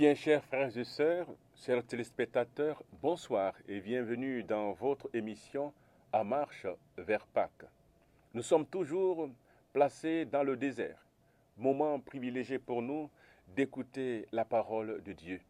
Bien, chers frères et sœurs, chers téléspectateurs, bonsoir et bienvenue dans votre émission À marche vers Pâques. Nous sommes toujours placés dans le désert, moment privilégié pour nous d'écouter la parole de Dieu.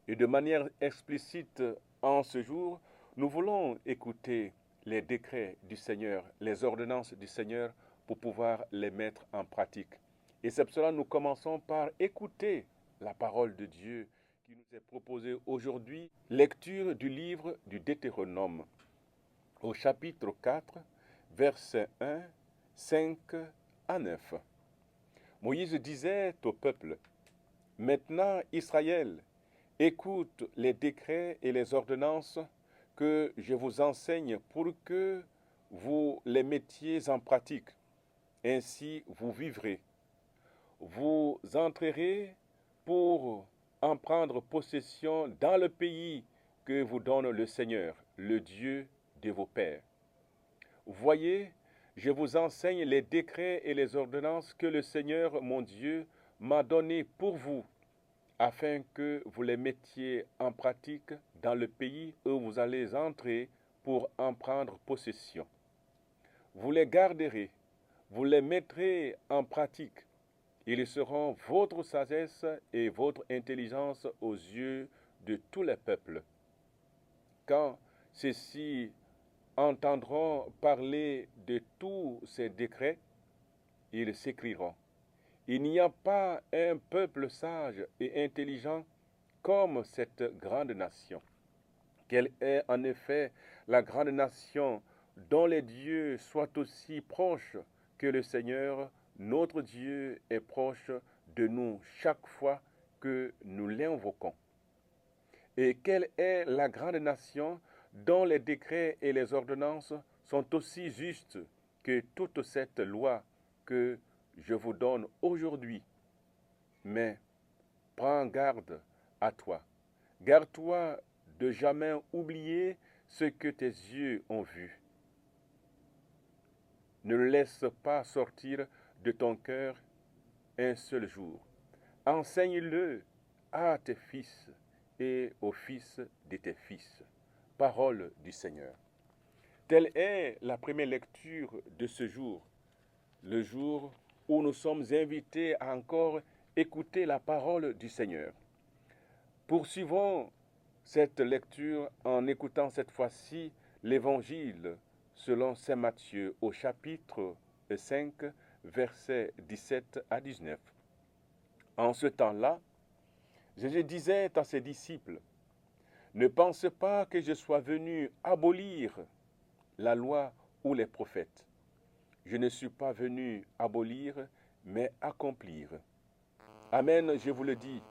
Et de manière explicite en ce jour, nous voulons écouter les décrets du Seigneur, les ordonnances du Seigneur pour pouvoir les mettre en pratique. Et c'est pour cela que nous commençons par écouter la parole de Dieu qui nous est proposée aujourd'hui. Lecture du livre du Deutéronome au chapitre 4, versets 1, 5 à 9. Moïse disait au peuple, « Maintenant, Israël, écoute les décrets et les ordonnances que je vous enseigne pour que vous les mettiez en pratique. Ainsi vous vivrez. Vous entrerez pour en prendre possession dans le pays que vous donne le Seigneur, le Dieu de vos pères. Voyez, je vous enseigne les décrets et les ordonnances que le Seigneur, mon Dieu, m'a donnés pour vous, afin que vous les mettiez en pratique dans le pays où vous allez entrer pour en prendre possession. Vous les garderez, vous les mettrez en pratique. Ils seront votre sagesse et votre intelligence aux yeux de tous les peuples. Quand ceux-ci entendront parler de tous ces décrets, ils s'écrieront. Il n'y a pas un peuple sage et intelligent comme cette grande nation. Quelle est en effet la grande nation dont les dieux soient aussi proches que le Seigneur, notre Dieu, est proche de nous chaque fois que nous l'invoquons. Et quelle est la grande nation dont les décrets et les ordonnances sont aussi justes que toute cette loi que je vous donne aujourd'hui. Mais prends garde à toi. Garde-toi de jamais oublier ce que tes yeux ont vu. Ne le laisse pas sortir de ton cœur un seul jour. Enseigne-le à tes fils et aux fils de tes fils. Parole du Seigneur. Telle est la première lecture de ce jour, le jour où nous sommes invités à encore écouter la parole du Seigneur. Poursuivons cette lecture en écoutant cette fois-ci l'Évangile selon saint Matthieu au chapitre 5, versets 17 à 19. En ce temps-là, Jésus disait à ses disciples, « Ne pensez pas que je sois venu abolir la loi ou les prophètes. Je ne suis pas venu abolir, mais accomplir. Amen, je vous le dis,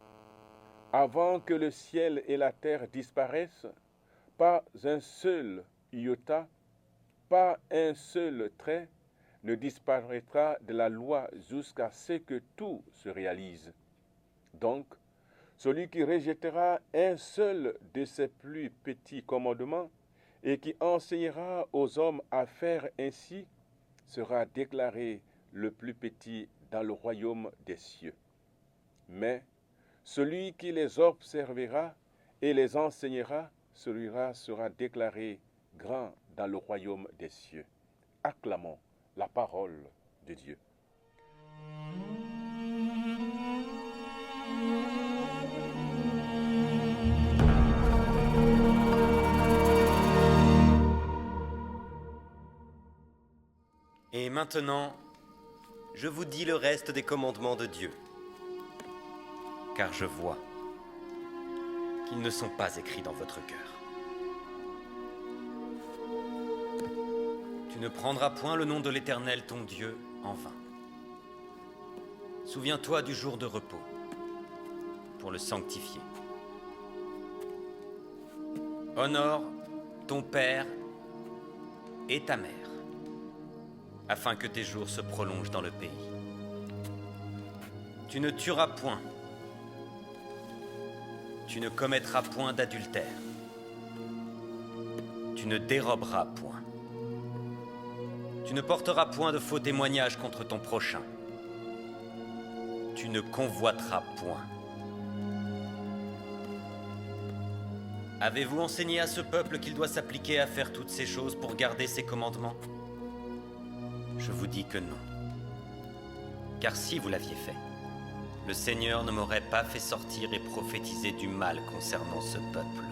avant que le ciel et la terre disparaissent, pas un seul iota, pas un seul trait ne disparaîtra de la loi jusqu'à ce que tout se réalise. Donc, celui qui rejettera un seul de ses plus petits commandements et qui enseignera aux hommes à faire ainsi, sera déclaré le plus petit dans le royaume des cieux. Mais celui qui les observera et les enseignera, celui-là sera déclaré grand dans le royaume des cieux. Acclamons la parole de Dieu. Et maintenant, je vous dis le reste des commandements de Dieu, car je vois qu'ils ne sont pas écrits dans votre cœur. Tu ne prendras point le nom de l'Éternel ton Dieu en vain. Souviens-toi du jour de repos, pour le sanctifier. Honore ton père et ta mère, afin que tes jours se prolongent dans le pays. Tu ne tueras point. Tu ne commettras point d'adultère. Tu ne déroberas point. Tu ne porteras point de faux témoignages contre ton prochain. Tu ne convoiteras point. Avez-vous enseigné à ce peuple qu'il doit s'appliquer à faire toutes ces choses pour garder ses commandements? Je vous dis que non. Car si vous l'aviez fait, le Seigneur ne m'aurait pas fait sortir et prophétiser du mal concernant ce peuple.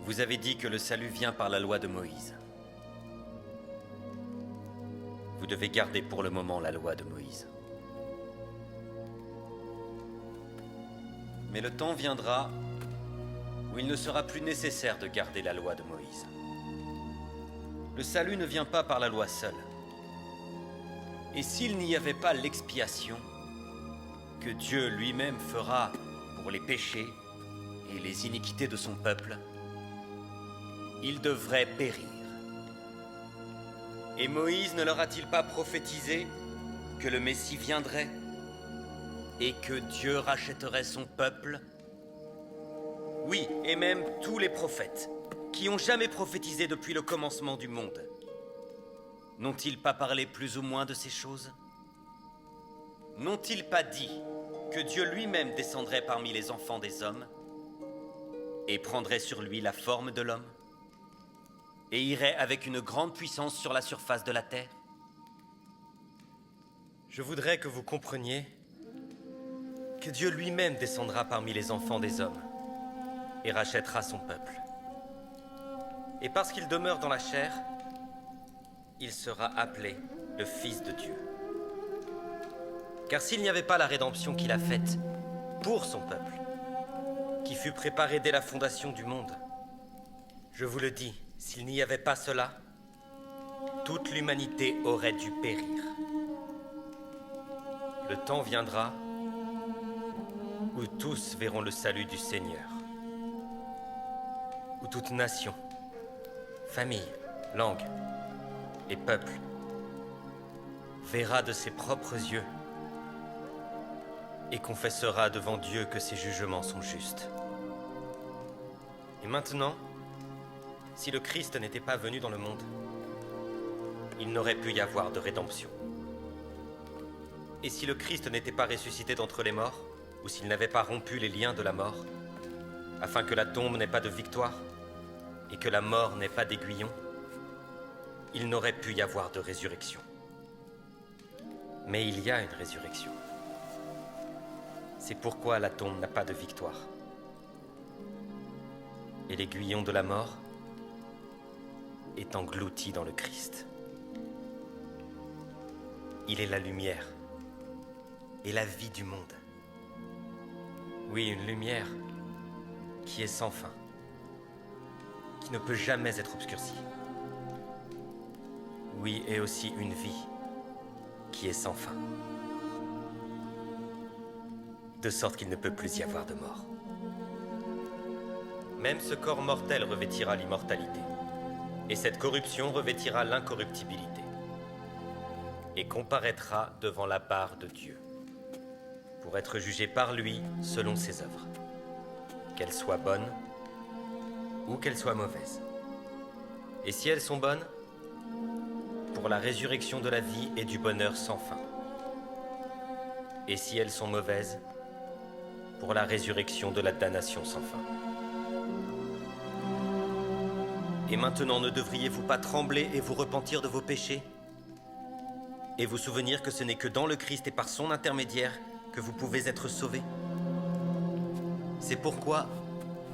Vous avez dit que le salut vient par la loi de Moïse. Vous devez garder pour le moment la loi de Moïse. Mais le temps viendra où il ne sera plus nécessaire de garder la loi de Moïse. Le salut ne vient pas par la loi seule. Et s'il n'y avait pas l'expiation que Dieu lui-même fera pour les péchés et les iniquités de son peuple, il devrait périr. Et Moïse ne leur a-t-il pas prophétisé que le Messie viendrait et que Dieu rachèterait son peuple? Oui, et même tous les prophètes qui ont jamais prophétisé depuis le commencement du monde. N'ont-ils pas parlé plus ou moins de ces choses? N'ont-ils pas dit que Dieu lui-même descendrait parmi les enfants des hommes et prendrait sur lui la forme de l'homme et irait avec une grande puissance sur la surface de la terre? Je voudrais que vous compreniez que Dieu lui-même descendra parmi les enfants des hommes et rachètera son peuple. Et parce qu'il demeure dans la chair, il sera appelé le Fils de Dieu. Car s'il n'y avait pas la rédemption qu'il a faite pour son peuple, qui fut préparée dès la fondation du monde, je vous le dis, s'il n'y avait pas cela, toute l'humanité aurait dû périr. Le temps viendra où tous verront le salut du Seigneur, où toute nation, famille, langue et peuple verra de ses propres yeux et confessera devant Dieu que ses jugements sont justes. Et maintenant, si le Christ n'était pas venu dans le monde, il n'aurait pu y avoir de rédemption. Et si le Christ n'était pas ressuscité d'entre les morts, ou s'il n'avait pas rompu les liens de la mort, afin que la tombe n'ait pas de victoire, et que la mort n'ait pas d'aiguillon, il n'aurait pu y avoir de résurrection. Mais il y a une résurrection. C'est pourquoi la tombe n'a pas de victoire. Et l'aiguillon de la mort est englouti dans le Christ. Il est la lumière et la vie du monde. Oui, une lumière qui est sans fin, qui ne peut jamais être obscurcie. Oui, et aussi une vie qui est sans fin, de sorte qu'il ne peut plus y avoir de mort. Même ce corps mortel revêtira l'immortalité, et cette corruption revêtira l'incorruptibilité, et comparaîtra devant la barre de Dieu, pour être jugé par lui selon ses œuvres, qu'elles soient bonnes ou qu'elles soient mauvaises. Et si elles sont bonnes, pour la résurrection de la vie et du bonheur sans fin. Et si elles sont mauvaises, pour la résurrection de la damnation sans fin. Et maintenant, ne devriez-vous pas trembler et vous repentir de vos péchés? Et vous souvenir que ce n'est que dans le Christ et par son intermédiaire que vous pouvez être sauvés? C'est pourquoi,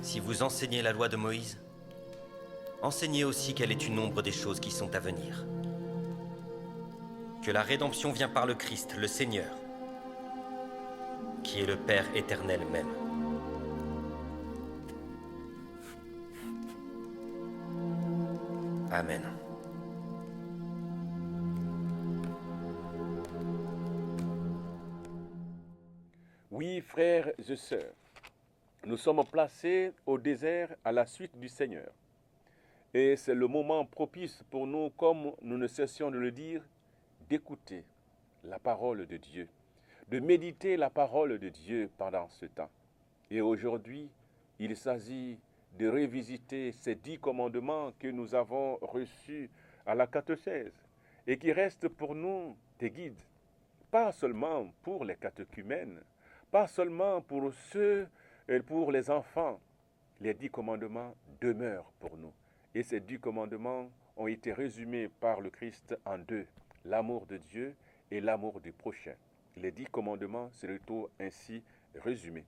si vous enseignez la loi de Moïse, enseignez aussi quel est une nombre des choses qui sont à venir. Que la rédemption vient par le Christ, le Seigneur, qui est le Père éternel même. Amen. Oui, frères et sœurs, nous sommes placés au désert à la suite du Seigneur. Et c'est le moment propice pour nous, comme nous ne cessions de le dire, d'écouter la parole de Dieu, de méditer la parole de Dieu pendant ce temps. Et aujourd'hui, il s'agit de revisiter ces 10 commandements que nous avons reçus à la catéchèse et qui restent pour nous des guides, pas seulement pour les catéchumènes, pas seulement pour ceux et pour les enfants. Les 10 commandements demeurent pour nous. Et ces 10 commandements ont été résumés par le Christ en deux, l'amour de Dieu et l'amour du prochain. Les 10 commandements seraient ainsi résumés.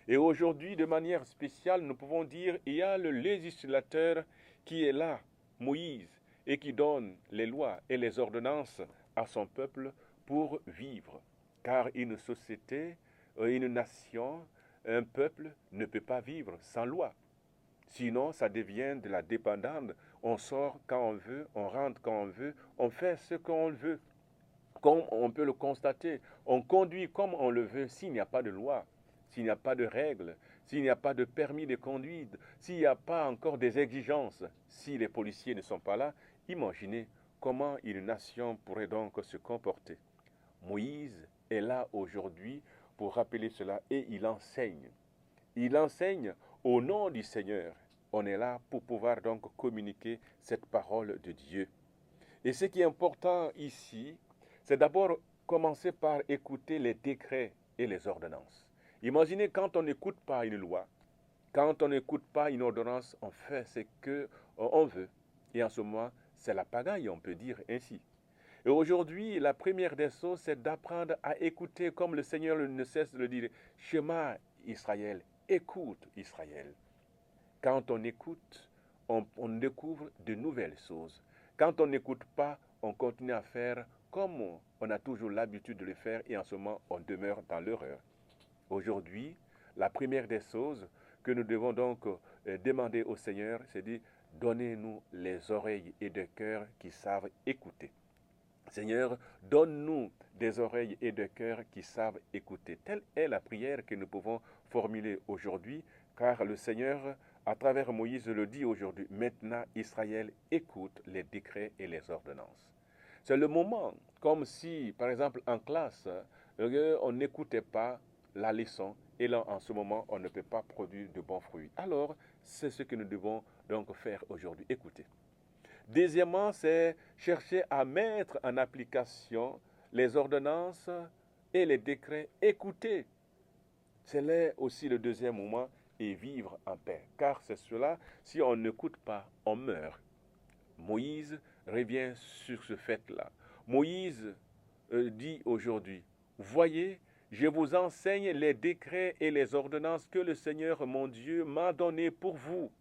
Et aujourd'hui, de manière spéciale, nous pouvons dire qu'il y a le législateur qui est là, Moïse, et qui donne les lois et les ordonnances à son peuple pour vivre. Car une société, une nation, un peuple ne peut pas vivre sans loi. Sinon, ça devient de la dépendance. On sort quand on veut, on rentre quand on veut, on fait ce qu'on veut. Comme on peut le constater, on conduit comme on le veut s'il n'y a pas de loi, s'il n'y a pas de règles, s'il n'y a pas de permis de conduite, s'il n'y a pas encore des exigences, si les policiers ne sont pas là. Imaginez comment une nation pourrait donc se comporter. Moïse est là aujourd'hui pour rappeler cela et il enseigne. Il enseigne au nom du Seigneur. On est là pour pouvoir donc communiquer cette parole de Dieu. Et ce qui est important ici, c'est d'abord commencer par écouter les décrets et les ordonnances. Imaginez quand on n'écoute pas une loi, quand on n'écoute pas une ordonnance, on fait ce qu'on veut. Et en ce moment, c'est la pagaille, on peut dire ainsi. Et aujourd'hui, la première des choses, c'est d'apprendre à écouter, comme le Seigneur ne cesse de le dire, Shema Israël, écoute Israël. Quand on écoute, on découvre de nouvelles choses. Quand on n'écoute pas, on continue à faire comme on a toujours l'habitude de le faire et en ce moment, on demeure dans l'erreur. Aujourd'hui, la première des choses que nous devons donc demander au Seigneur, c'est de donnez-nous les oreilles et des cœurs qui savent écouter. Seigneur, donne-nous des oreilles et des cœurs qui savent écouter. Telle est la prière que nous pouvons formuler aujourd'hui, car le Seigneur, à travers Moïse, le dit aujourd'hui. Maintenant, Israël écoute les décrets et les ordonnances. C'est le moment, comme si, par exemple, en classe, on n'écoutait pas la leçon, et là, en ce moment, on ne peut pas produire de bons fruits. Alors, c'est ce que nous devons donc faire aujourd'hui, écouter. Deuxièmement, c'est chercher à mettre en application les ordonnances et les décrets, écouter. C'est là aussi le deuxième moment, et vivre en paix. Car c'est cela, si on n'écoute pas, on meurt. Moïse revient sur ce fait-là. Moïse dit aujourd'hui, voyez, je vous enseigne les décrets et les ordonnances que le Seigneur mon Dieu m'a donnés pour vous,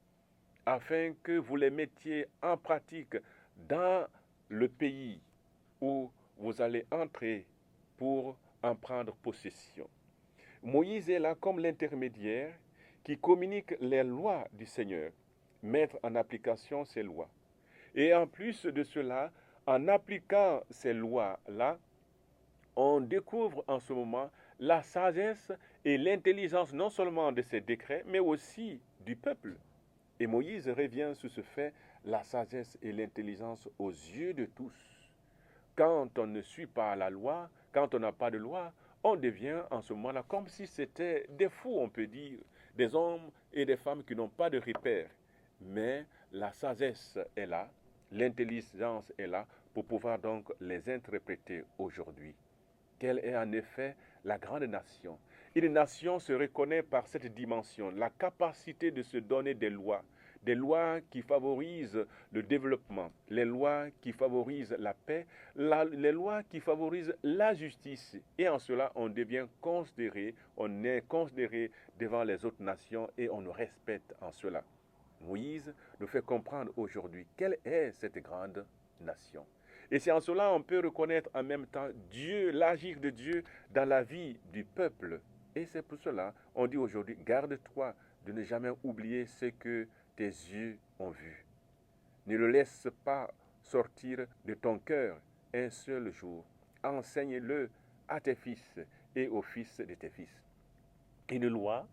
afin que vous les mettiez en pratique dans le pays où vous allez entrer pour en prendre possession. Moïse est là comme l'intermédiaire qui communique les lois du Seigneur, mettre en application ces lois. Et en plus de cela, en appliquant ces lois-là, on découvre en ce moment la sagesse et l'intelligence non seulement de ces décrets, mais aussi du peuple. Et Moïse revient sur ce fait, la sagesse et l'intelligence aux yeux de tous. Quand on ne suit pas la loi, quand on n'a pas de loi, on devient en ce moment-là comme si c'était des fous, on peut dire, des hommes et des femmes qui n'ont pas de repères. Mais la sagesse est là, l'intelligence est là pour pouvoir donc les interpréter aujourd'hui. Quelle est en effet la grande nation? Une nation se reconnaît par cette dimension, la capacité de se donner des lois qui favorisent le développement, les lois qui favorisent la paix, les lois qui favorisent la justice. Et en cela, on devient considéré, on est considéré devant les autres nations et on nous respecte en cela. Moïse nous fait comprendre aujourd'hui quelle est cette grande nation. Et c'est en cela qu'on peut reconnaître en même temps Dieu, l'agir de Dieu dans la vie du peuple. Et c'est pour cela qu'on dit aujourd'hui, garde-toi de ne jamais oublier ce que tes yeux ont vu. Ne le laisse pas sortir de ton cœur un seul jour. Enseigne-le à tes fils et aux fils de tes fils. Une loi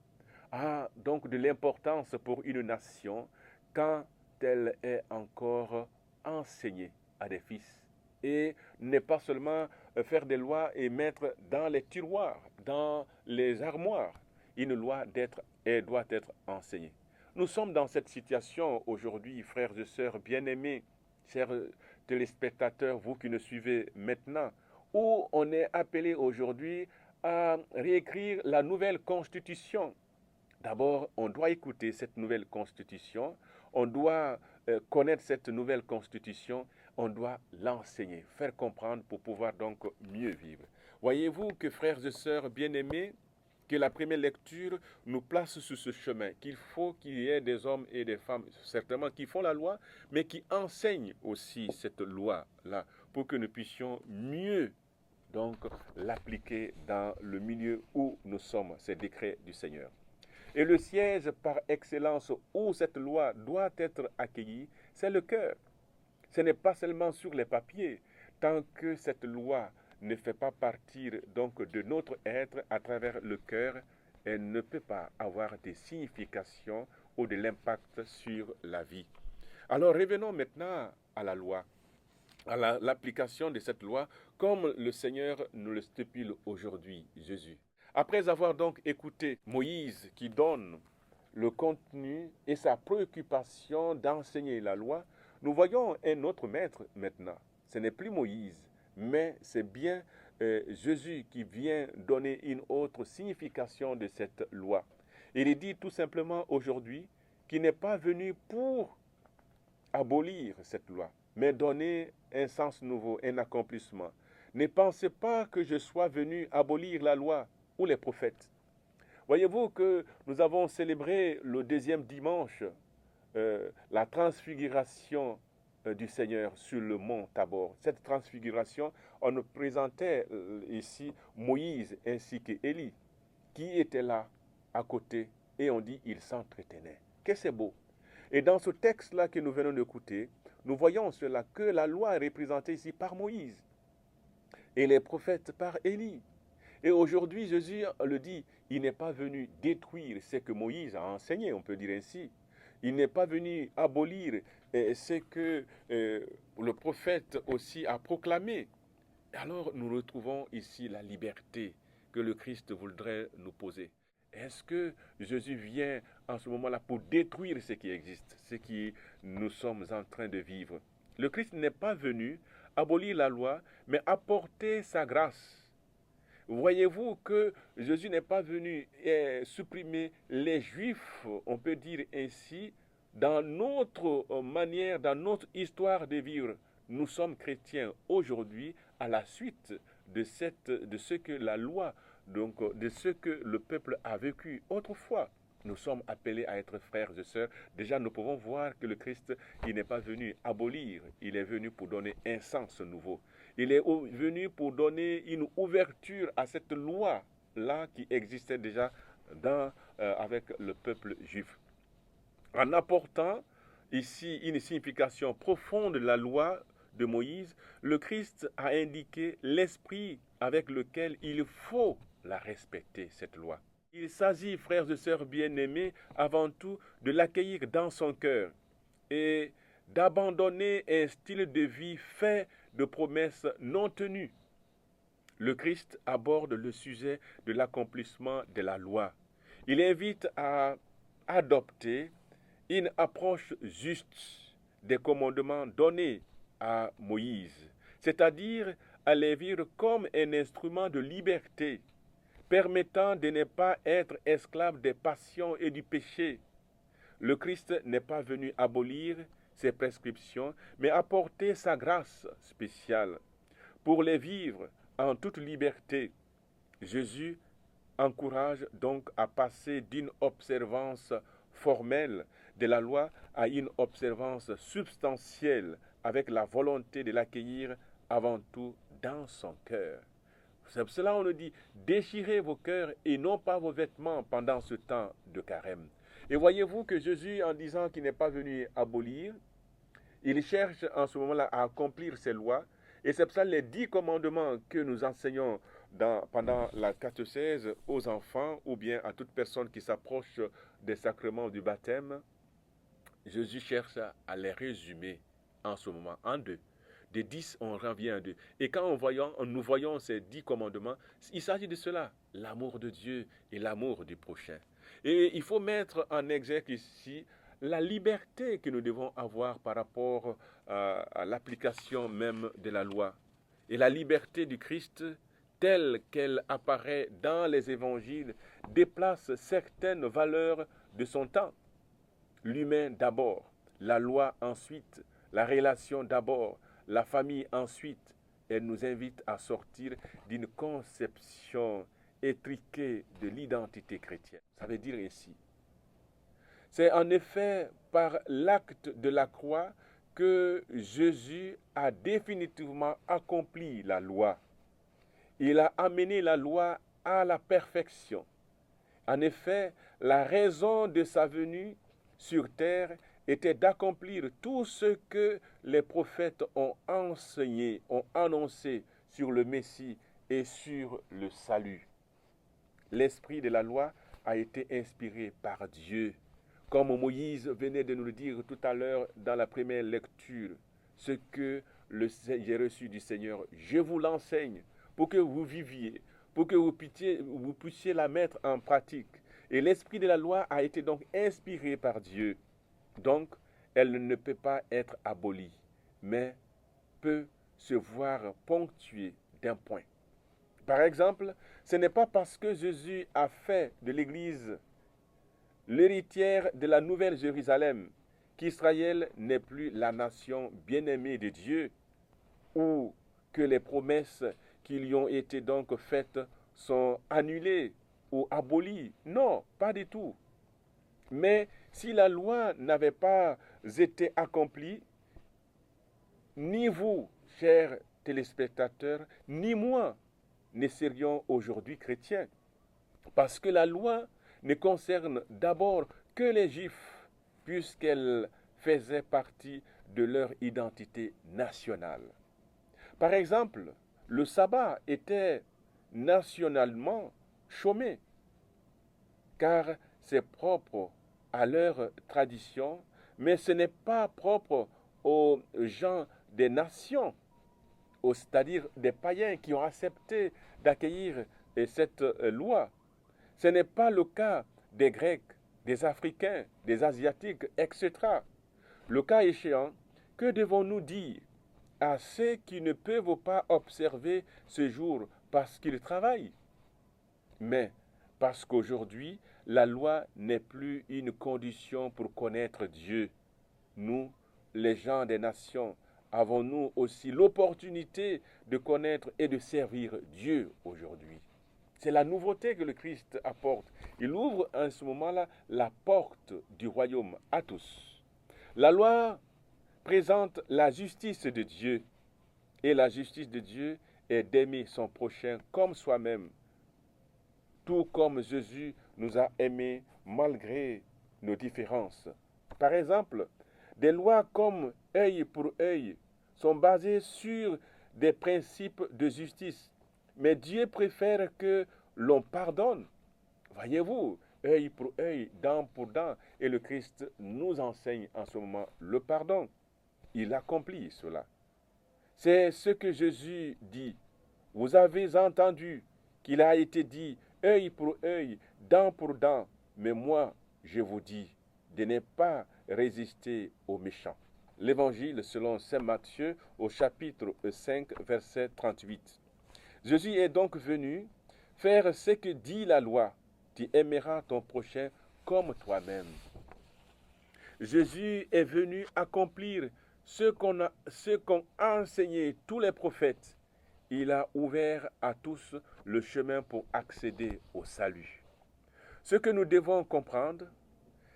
a donc de l'importance pour une nation quand elle est encore enseignée à des fils. Et n'est pas seulement faire des lois et mettre dans les tiroirs, dans les armoires. Une loi doit être enseignée. Nous sommes dans cette situation aujourd'hui, frères et sœurs bien-aimés, chers téléspectateurs, vous qui nous suivez maintenant, où on est appelé aujourd'hui à réécrire la nouvelle constitution. D'abord, on doit écouter cette nouvelle constitution, on doit connaître cette nouvelle constitution, on doit l'enseigner, faire comprendre pour pouvoir donc mieux vivre. Voyez-vous que, frères et sœurs bien-aimés, que la première lecture nous place sur ce chemin, qu'il faut qu'il y ait des hommes et des femmes, certainement, qui font la loi, mais qui enseignent aussi cette loi-là, pour que nous puissions mieux donc l'appliquer dans le milieu où nous sommes, ces décrets du Seigneur. Et le siège par excellence où cette loi doit être accueillie, c'est le cœur. Ce n'est pas seulement sur les papiers. Tant que cette loi ne fait pas partir donc de notre être à travers le cœur, elle ne peut pas avoir des significations ou de l'impact sur la vie. Alors revenons maintenant à la loi, à l'application de cette loi, comme le Seigneur nous le stipule aujourd'hui, Jésus. Après avoir donc écouté Moïse qui donne le contenu et sa préoccupation d'enseigner la loi, nous voyons un autre maître maintenant. Ce n'est plus Moïse, mais c'est bien Jésus qui vient donner une autre signification de cette loi. Il dit tout simplement aujourd'hui qu'il n'est pas venu pour abolir cette loi, mais donner un sens nouveau, un accomplissement. Ne pensez pas que je sois venu abolir la loi ou les prophètes. Voyez-vous que nous avons célébré le deuxième dimanche la transfiguration du Seigneur sur le mont Tabor. Cette transfiguration, on nous présentait ici Moïse ainsi qu'Élie, qui étaient là à côté, et on dit ils s'entretenaient. Que c'est beau! Et dans ce texte-là que nous venons d'écouter, nous voyons cela, que la loi est représentée ici par Moïse et les prophètes par Élie. Et aujourd'hui, Jésus le dit, il n'est pas venu détruire ce que Moïse a enseigné, on peut dire ainsi. Il n'est pas venu abolir ce que le prophète aussi a proclamé. Alors nous retrouvons ici la liberté que le Christ voudrait nous poser. Est-ce que Jésus vient en ce moment-là pour détruire ce qui existe, ce que nous sommes en train de vivre? Le Christ n'est pas venu abolir la loi, mais apporter sa grâce. Voyez-vous que Jésus n'est pas venu supprimer les Juifs, on peut dire ainsi, dans notre manière, dans notre histoire de vivre. Nous sommes chrétiens aujourd'hui à la suite de ce que la loi, donc de ce que le peuple a vécu autrefois. Nous sommes appelés à être frères et sœurs. Déjà, nous pouvons voir que le Christ, il n'est pas venu abolir, il est venu pour donner un sens nouveau. Il est venu pour donner une ouverture à cette loi-là qui existait déjà avec le peuple juif. En apportant ici une signification profonde de la loi de Moïse, le Christ a indiqué l'esprit avec lequel il faut la respecter, cette loi. Il s'agit, frères et sœurs bien-aimés, avant tout de l'accueillir dans son cœur et d'abandonner un style de vie fait de promesses non tenues. Le Christ aborde le sujet de l'accomplissement de la loi. Il invite à adopter une approche juste des commandements donnés à Moïse, c'est-à-dire à les vivre comme un instrument de liberté, permettant de ne pas être esclave des passions et du péché. Le Christ n'est pas venu abolir ses prescriptions, mais apporter sa grâce spéciale pour les vivre en toute liberté. Jésus encourage donc à passer d'une observance formelle de la loi à une observance substantielle avec la volonté de l'accueillir avant tout dans son cœur. C'est pour cela qu'on nous dit, déchirez vos cœurs et non pas vos vêtements pendant ce temps de carême. Et voyez-vous que Jésus, en disant qu'il n'est pas venu abolir, il cherche en ce moment-là à accomplir ses lois. Et c'est pour ça les 10 commandements que nous enseignons pendant la catéchèse aux enfants ou bien à toute personne qui s'approche des sacrements du baptême, Jésus cherche à les résumer en ce moment en 2. De 10, on revient à 2. Et quand nous voyons ces 10 commandements, il s'agit de cela, l'amour de Dieu et l'amour du prochain. Et il faut mettre en exergue ici la liberté que nous devons avoir par rapport à l'application même de la loi. Et la liberté du Christ telle qu'elle apparaît dans les évangiles, déplace certaines valeurs de son temps. L'humain d'abord, la loi ensuite, la relation d'abord, la famille ensuite. Elle nous invite à sortir d'une conception étriquée de l'identité chrétienne. Ça veut dire ainsi. C'est en effet par l'acte de la croix que Jésus a définitivement accompli la loi. Il a amené la loi à la perfection. En effet, la raison de sa venue sur terre était d'accomplir tout ce que les prophètes ont enseigné, ont annoncé sur le Messie et sur le salut. L'esprit de la loi a été inspiré par Dieu. Comme Moïse venait de nous le dire tout à l'heure dans la première lecture, ce que j'ai reçu du Seigneur, je vous l'enseigne pour que vous viviez, pour que vous puissiez la mettre en pratique. Et l'esprit de la loi a été donc inspiré par Dieu. Donc, elle ne peut pas être abolie, mais peut se voir ponctuée d'un point. Par exemple, ce n'est pas parce que Jésus a fait de l'Église l'héritière de la nouvelle Jérusalem qu'Israël n'est plus la nation bien-aimée de Dieu, ou que les promesses qui lui ont été donc faites sont annulées ou abolies. Non, pas du tout. Mais si la loi n'avait pas été accomplie, ni vous, chers téléspectateurs, ni moi ne serions aujourd'hui chrétiens. Parce que la loi ne concerne d'abord que les Juifs, puisqu'elle faisait partie de leur identité nationale. Par exemple, le sabbat était nationalement chômé, car c'est propre à leur tradition, mais ce n'est pas propre aux gens des nations, c'est-à-dire des païens qui ont accepté d'accueillir cette loi. Ce n'est pas le cas des Grecs, des Africains, des Asiatiques, etc. Le cas échéant, que devons-nous dire à ceux qui ne peuvent pas observer ce jour parce qu'ils travaillent? Mais parce qu'aujourd'hui, la loi n'est plus une condition pour connaître Dieu. Nous, les gens des nations, avons-nous aussi l'opportunité de connaître et de servir Dieu aujourd'hui? C'est la nouveauté que le Christ apporte. Il ouvre en ce moment-là la porte du royaume à tous. La loi présente la justice de Dieu. Et la justice de Dieu est d'aimer son prochain comme soi-même, tout comme Jésus nous a aimés malgré nos différences. Par exemple, des lois comme œil pour œil sont basées sur des principes de justice. Mais Dieu préfère que l'on pardonne. Voyez-vous, œil pour œil, dent pour dent. Et le Christ nous enseigne en ce moment le pardon. Il accomplit cela. C'est ce que Jésus dit. Vous avez entendu qu'il a été dit œil pour œil, dent pour dent. Mais moi, je vous dis de ne pas résister aux méchants. L'Évangile selon saint Matthieu au chapitre 5, verset 38. Jésus est donc venu faire ce que dit la loi. Tu aimeras ton prochain comme toi-même. Jésus est venu accomplir ce qu'ont enseigné tous les prophètes. Il a ouvert à tous le chemin pour accéder au salut. Ce que nous devons comprendre,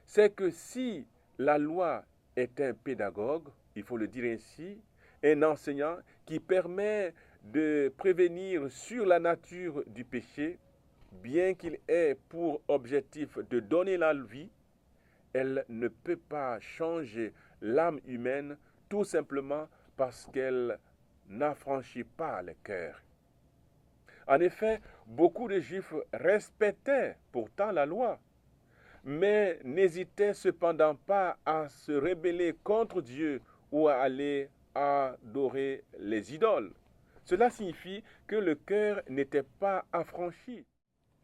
c'est que si la loi est un pédagogue, il faut le dire ainsi, un enseignant qui permet de prévenir sur la nature du péché, bien qu'il ait pour objectif de donner la vie, elle ne peut pas changer l'âme humaine tout simplement parce qu'elle n'affranchit pas le cœur. En effet, beaucoup de Juifs respectaient pourtant la loi, mais n'hésitaient cependant pas à se rebeller contre Dieu ou à aller adorer les idoles. Cela signifie que le cœur n'était pas affranchi.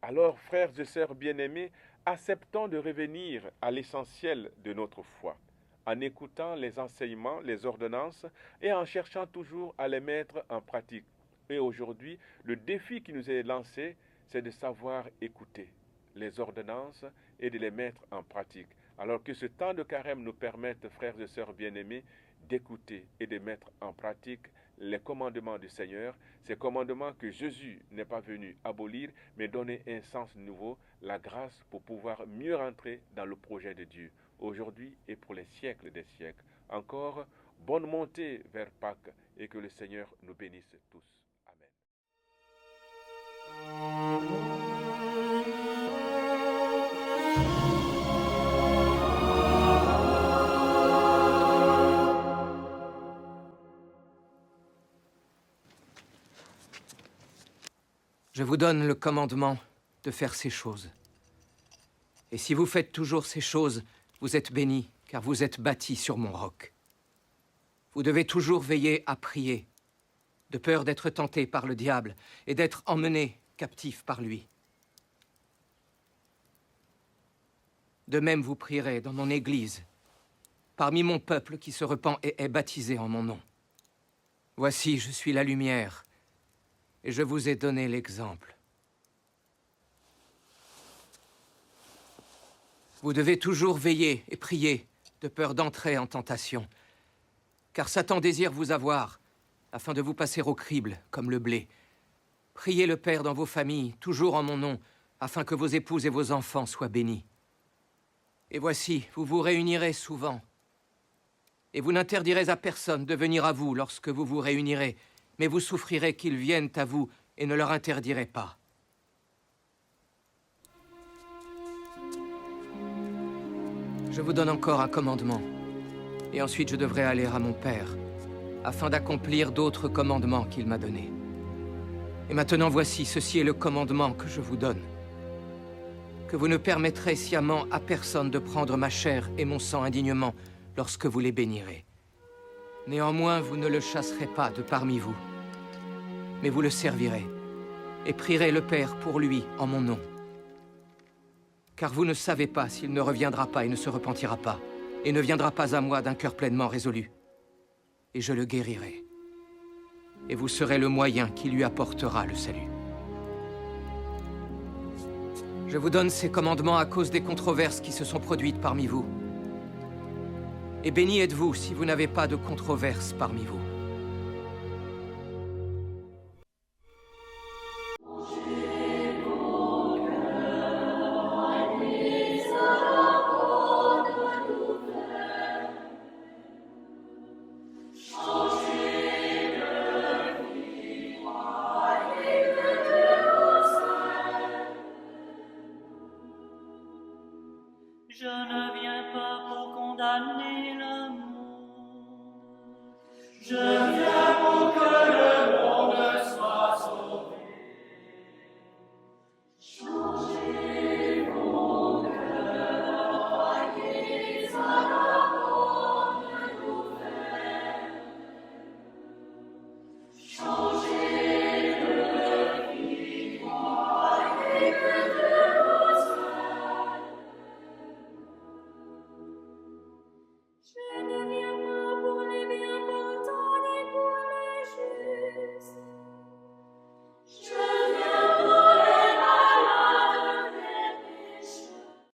Alors, frères et sœurs bien-aimés, acceptons de revenir à l'essentiel de notre foi, en écoutant les enseignements, les ordonnances et en cherchant toujours à les mettre en pratique. Et aujourd'hui, le défi qui nous est lancé, c'est de savoir écouter les ordonnances et de les mettre en pratique. Alors que ce temps de carême nous permette, frères et sœurs bien-aimés, d'écouter et de mettre en pratique les commandements du Seigneur, ces commandements que Jésus n'est pas venu abolir, mais donner un sens nouveau, la grâce pour pouvoir mieux rentrer dans le projet de Dieu, aujourd'hui et pour les siècles des siècles. Encore, bonne montée vers Pâques et que le Seigneur nous bénisse tous. Je vous donne le commandement de faire ces choses. Et si vous faites toujours ces choses, vous êtes bénis, car vous êtes bâtis sur mon roc. Vous devez toujours veiller à prier, de peur d'être tentés par le diable et d'être emmenés captifs par lui. De même, vous prierez dans mon église, parmi mon peuple qui se repent et est baptisé en mon nom. Voici, je suis la lumière, et je vous ai donné l'exemple. Vous devez toujours veiller et prier, de peur d'entrer en tentation. Car Satan désire vous avoir, afin de vous passer au crible, comme le blé. Priez le Père dans vos familles, toujours en mon nom, afin que vos épouses et vos enfants soient bénis. Et voici, vous vous réunirez souvent. Et vous n'interdirez à personne de venir à vous lorsque vous vous réunirez, mais vous souffrirez qu'ils viennent à vous et ne leur interdirez pas. Je vous donne encore un commandement, et ensuite je devrai aller à mon Père, afin d'accomplir d'autres commandements qu'il m'a donnés. Et maintenant voici, ceci est le commandement que je vous donne. Que vous ne permettrez sciemment à personne de prendre ma chair et mon sang indignement lorsque vous les bénirez. Néanmoins, vous ne le chasserez pas de parmi vous, mais vous le servirez, et prierez le Père pour lui en mon nom. Car vous ne savez pas s'il ne reviendra pas et ne se repentira pas, et ne viendra pas à moi d'un cœur pleinement résolu. Et je le guérirai. Et vous serez le moyen qui lui apportera le salut. Je vous donne ces commandements à cause des controverses qui se sont produites parmi vous. Et béni êtes-vous si vous n'avez pas de controverses parmi vous. Je ne viens pas pour condamner le monde. Je